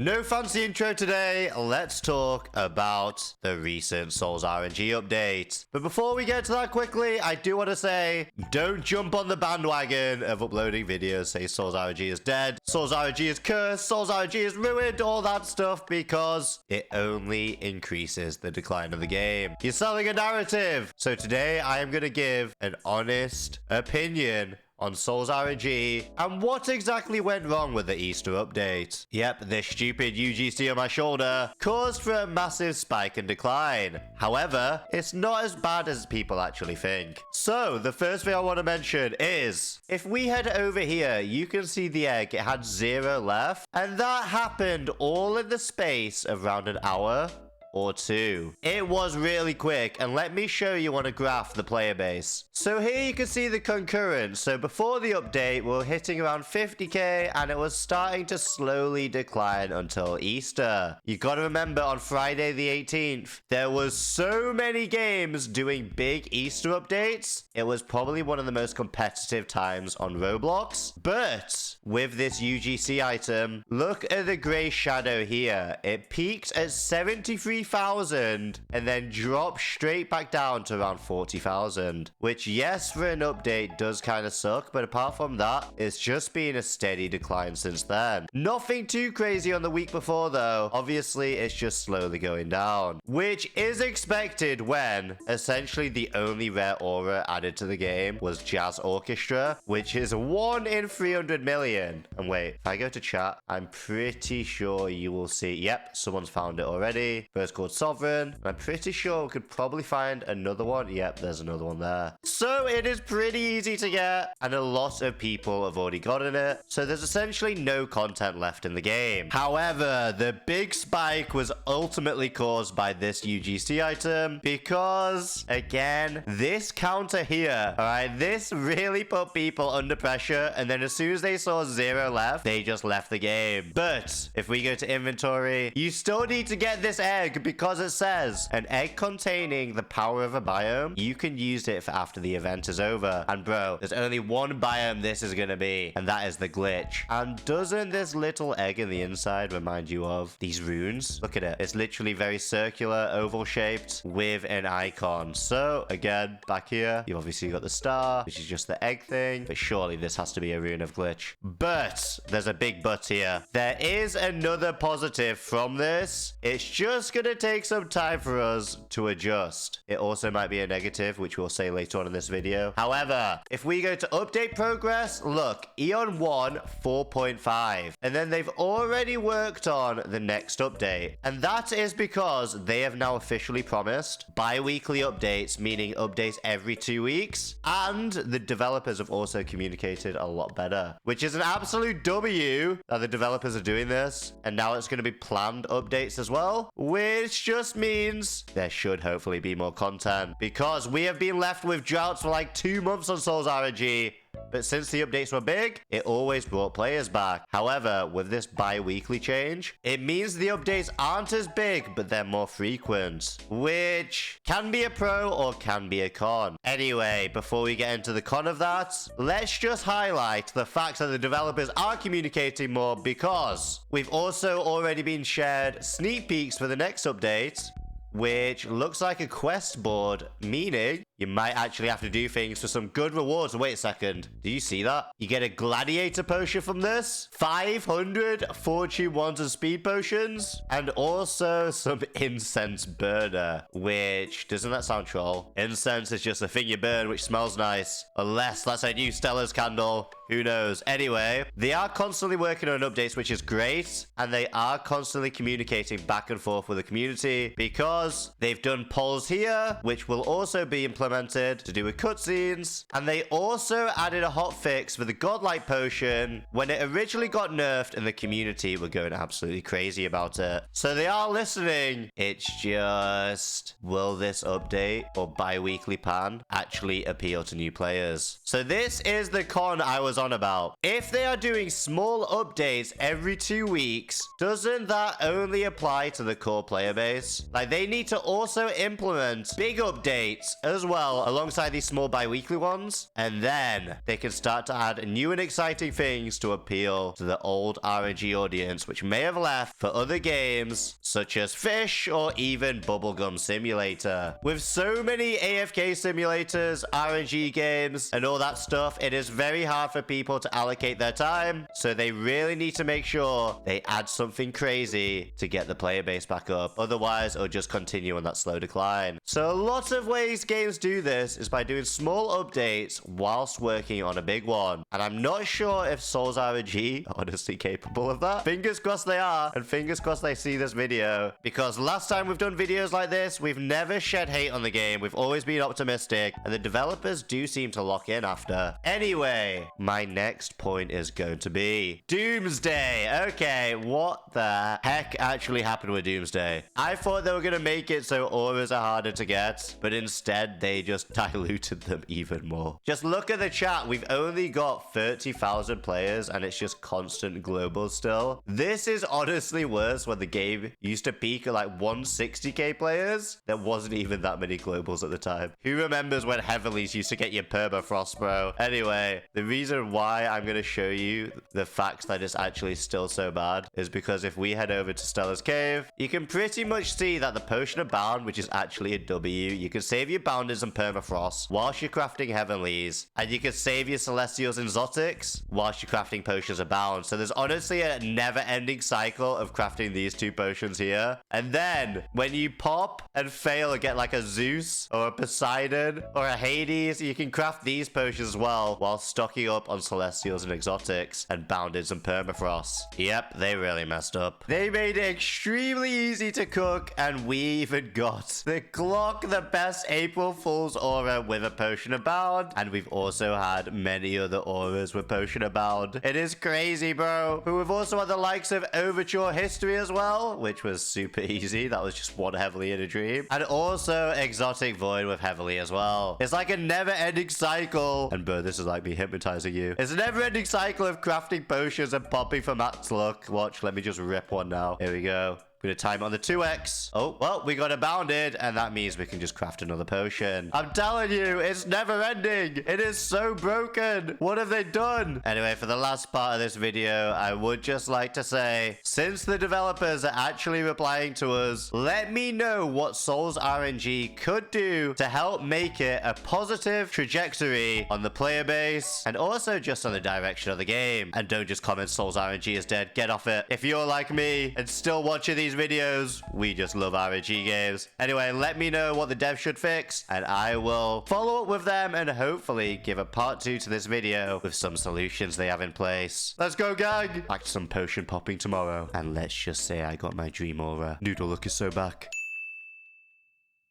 No fancy intro today. Let's talk about the recent SOL'S RNG update. But before we get to that quickly, I do want to say, don't jump on the bandwagon of uploading videos say SOL'S RNG is dead, SOL'S RNG is cursed, SOL'S RNG is ruined, all that stuff, because it only increases the decline of the game. You're selling a narrative. So today I am going to give an honest opinion on SOL'S RNG and what exactly went wrong with the Easter update. Yep, this stupid UGC on my shoulder caused for a massive spike and decline. However, it's not as bad as people actually think. So, the first thing I want to mention is, if we head over here, you can see the egg, it had 0 left, and that happened all in the space of around an hour or 2. It was really quick, and let me show you on a graph the player base. So here you can see the concurrence. So before the update, we were hitting around 50k, and it was starting to slowly decline until Easter. You gotta remember, on Friday the 18th, there was so many games doing big Easter updates. It was probably one of the most competitive times on Roblox. But with this UGC item, look at the gray shadow here. It peaked at 73,000 and then dropped straight back down to around 40,000, which, yes, for an update does kind of suck, but apart from that, it's just been a steady decline since then. Nothing too crazy on the week before though. Obviously, it's just slowly going down, which is expected when essentially the only rare aura added to the game was Jazz Orchestra, which is 1 in 300 million. And wait, if I go to chat, I'm pretty sure you will see, yep, someone's found it already. First called Sovereign. I'm pretty sure we could probably find another one. Yep, there's another one there. So it is pretty easy to get, and a lot of people have already gotten it. So there's essentially no content left in the game. However, the big spike was ultimately caused by this UGC item because, again, this counter here, all right, this really put people under pressure, and then as soon as they saw 0 left, they just left the game. But if we go to inventory, you still need to get this egg, because it says an egg containing the power of a biome. You can use it for after the event is over. And bro, there's only one biome this is gonna be, and that is the glitch. And doesn't this little egg in the inside remind you of these runes? Look at it. It's literally very circular, oval shaped with an icon. So again, back here, you've obviously got the star, which is just the egg thing, but surely this has to be a rune of glitch. But there's a big but here. There is another positive from this. It's just gonna take some time for us to adjust. It also might be a negative, which we'll say later on in this video. However, if we go to update progress, look, Eon 1 4.5, and then they've already worked on the next update, and that is because they have now officially promised bi-weekly updates, meaning updates every 2 weeks, and the developers have also communicated a lot better, which is an absolute W that the developers are doing this, and now it's going to be planned updates as well, which just means there should hopefully be more content, because we have been left with droughts for like 2 months on SOL'S RNG. But since the updates were big, it always brought players back. However, with this bi-weekly change, it means the updates aren't as big, but they're more frequent, which can be a pro or can be a con. Anyway, before we get into the con of that, let's just highlight the fact that the developers are communicating more, because we've also already been shared sneak peeks for the next update, which looks like a quest board, meaning you might actually have to do things for some good rewards. Wait a second. Do you see that? You get a gladiator potion from this, 500 fortune wands and speed potions, and also some incense burner, which, doesn't that sound troll? Incense is just a thing you burn which smells nice, unless that's a new Stella's candle. Who knows? Anyway, they are constantly working on updates, which is great, and they are constantly communicating back and forth with the community, because they've done polls here, which will also be implemented to do with cutscenes, and they also added a hotfix for the godlike potion when it originally got nerfed, and the community were going absolutely crazy about it. So they are listening. It's just, will this update or bi-weekly pan actually appeal to new players? So this is the con I was on about. If they are doing small updates every 2 weeks, doesn't that only apply to the core player base? Like, they need to also implement big updates as well well alongside these small bi-weekly ones. And then they can start to add new and exciting things to appeal to the old RNG audience, which may have left for other games such as Fish or even Bubblegum Simulator. With so many AFK simulators, RNG games, and all that stuff, it is very hard for people to allocate their time. So they really need to make sure they add something crazy to get the player base back up. Otherwise, it'll just continue on that slow decline. So lots of ways games do this is by doing small updates whilst working on a big one. And I'm not sure if Sol's RNG are honestly capable of that. Fingers crossed they are, and fingers crossed they see this video, because last time we've done videos like this, we've never shed hate on the game. We've always been optimistic, and the developers do seem to lock in after. Anyway, my next point is going to be Doomsday. Okay, what the heck actually happened with Doomsday? I thought they were going to make it so auras are harder to get, but instead they just diluted them even more. Just look at the chat. We've only got 30,000 players, and it's just constant global still. This is honestly worse. When the game used to peak at like 160k players, there wasn't even that many globals at the time. Who remembers when Heavenlies used to get your permafrost, bro? Anyway, the reason why I'm going to show you the facts that it's actually still so bad is because if we head over to Stella's Cave, you can pretty much see that the Potion of Bound, which is actually a W, you can save your Bounders and permafrost whilst you're crafting Heavenlies, and you can save your Celestials and Exotics whilst you're crafting Potions of Bound. So there's honestly a never-ending cycle of crafting these two potions here. And then when you pop and fail and get like a Zeus or a Poseidon or a Hades, you can craft these potions as well while stocking up on Celestials and Exotics and Boundeds and permafrost. Yep, they really messed up. They made it extremely easy to cook, and we even got the Glock, the best April Fool's aura with a Potion of Bound, and we've also had many other auras with Potion of Bound. It is crazy, bro. But we've also had the likes of Overture History as well, which was super easy. That was just one Heavily in a Dream. And also Exotic Void with Heavily as well. It's like a never-ending cycle. And bro, this is like me hypnotizing you. It's a never-ending cycle of crafting potions and popping for max luck. Watch, let me just rip one now. Here we go. We're gonna time it on the 2x. Oh, well, we got a Bounded, and that means we can just craft another potion. I'm telling you, it's never ending. It is so broken. What have they done? Anyway, for the last part of this video, I would just like to say, since the developers are actually replying to us, let me know what Sol's RNG could do to help make it a positive trajectory on the player base, and also just on the direction of the game. And don't just comment Sol's RNG is dead. Get off it. If you're like me and still watching these videos, we just love RNG games. Anyway, let me know what the devs should fix, and I will follow up with them and hopefully give a part 2 to this video with some solutions they have in place. Let's go, gang! Back to some potion popping tomorrow. And let's just say I got my dream aura. Noodle look is so back.